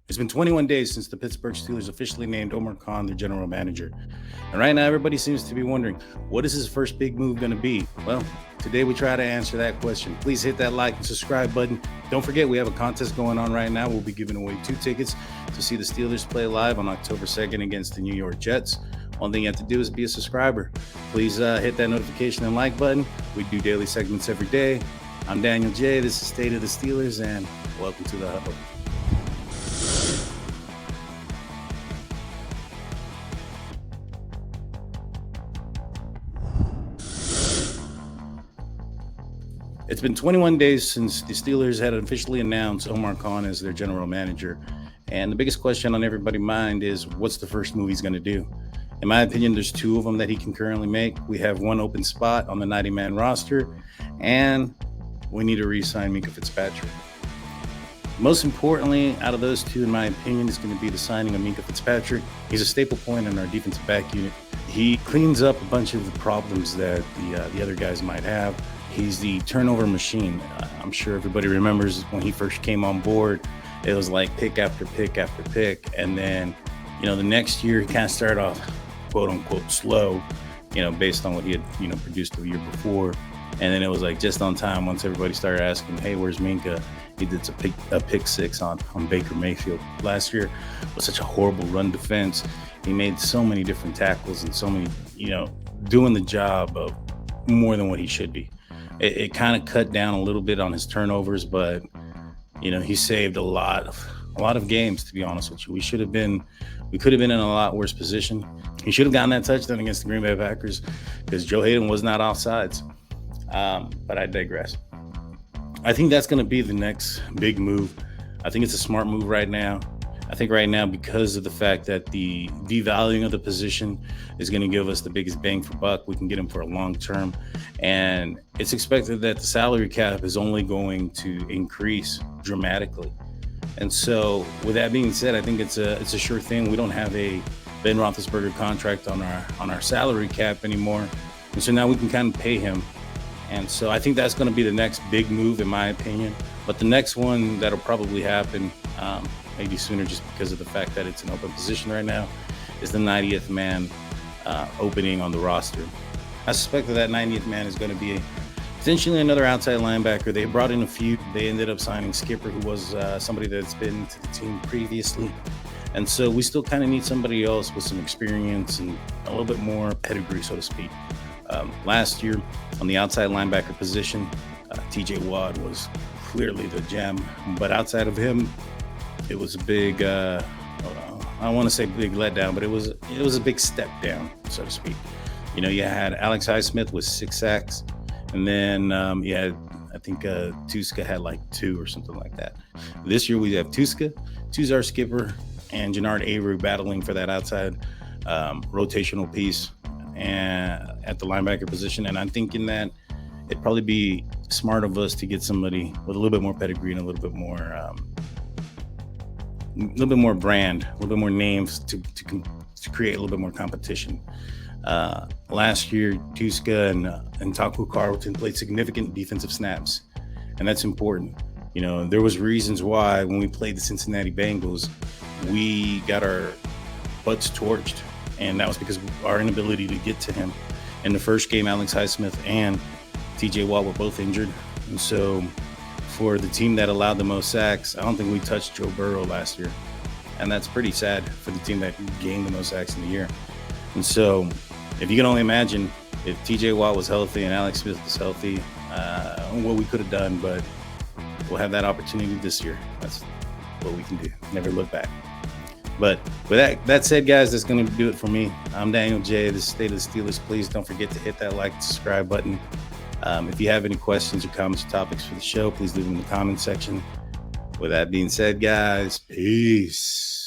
It's been 21 days since the Pittsburgh Steelers officially named Omar Kahn their general manager. And right now, everybody seems to be wondering, what is his first big move going to be? Well, today we try to answer that question. Please hit that like and subscribe button. Don't forget, we have a contest going on right now. We'll be giving away 2 tickets to see the Steelers play live on October 2nd against the New York Jets. One thing you have to do is be a subscriber. Please hit that notification and like button. We do daily segments every day. I'm Daniel J. This is State of the Steelers, and welcome to the Huddle. It's been 21 days since the Steelers had officially announced Omar Kahn as their general manager. And the biggest question on everybody's mind is, what's the first move he's going to do? In my opinion, there's 2 of them that he can currently make. We have 1 open spot on the 90-man roster, and we need to re-sign Minkah Fitzpatrick. Most importantly, out of those 2, in my opinion, is going to be the signing of Minkah Fitzpatrick. He's a staple point in our defensive back unit. He cleans up a bunch of the problems that the other guys might have. He's the turnover machine. I'm sure everybody remembers when he first came on board, it was like pick after pick after pick. And then, the next year he kind of started off, quote unquote, slow, based on what he had, produced the year before. And then it was like just on time once everybody started asking, hey, where's Minkah? He did a pick 6 on Baker Mayfield. Last year was such a horrible run defense. He made so many different tackles and so many, doing the job of more than what he should be. It kind of cut down a little bit on his turnovers, but he saved a lot of games, to be honest with you. We could have been in a lot worse position. He should have gotten that touchdown against the Green Bay Packers because Joe Hayden was not offsides. But I digress. I think that's going to be the next big move. I think it's a smart move right now. I think right now, because of the fact that the devaluing of the position is going to give us the biggest bang for buck, we can get him for a long term. And it's expected that the salary cap is only going to increase dramatically. And so with that being said, I think it's a sure thing. We don't have a Ben Roethlisberger contract on our salary cap anymore. And so now we can kind of pay him. And so I think that's going to be the next big move, in my opinion. But the next one that'll probably happen, maybe sooner, just because of the fact that it's an open position right now, is the 90th man opening on the roster. I suspect that 90th man is going to be potentially another outside linebacker. They brought in a few. They ended up signing Skipper, who was somebody that's been to the team previously. And so we still kind of need somebody else with some experience and a little bit more pedigree, so to speak. Last year on the outside linebacker position, TJ Watt was clearly the gem. But outside of him, it was a big, I don't want to say big letdown, but it was a big step down, so to speak. You had Alex Highsmith with 6 sacks, and then you had, I think Tuska had like 2 or something like that. This year we have Tuska, Tuzar Skipper, and Jannard Avery battling for that outside rotational piece and at the linebacker position. And I'm thinking that it'd probably be smart of us to get somebody with a little bit more pedigree and a little bit more brand, a little bit more names to create a little bit more competition. Last year, Tuska and Taku Carlton played significant defensive snaps, and that's important. There was reasons why when we played the Cincinnati Bengals, we got our butts torched, and that was because of our inability to get to him. In the first game, Alex Highsmith and TJ Watt were both injured, and so for the team that allowed the most sacks, I don't think we touched Joe Burrow last year. And that's pretty sad for the team that gained the most sacks in the year. And so if you can only imagine if TJ Watt was healthy and Alex Smith was healthy, what we could have done, but we'll have that opportunity this year. That's what we can do. Never look back. But with that said, guys, that's going to do it for me. I'm Daniel J. This is State of the Steelers. Please don't forget to hit that like and subscribe button. If you have any questions or comments or topics for the show, please leave them in the comment section. With that being said, guys, peace.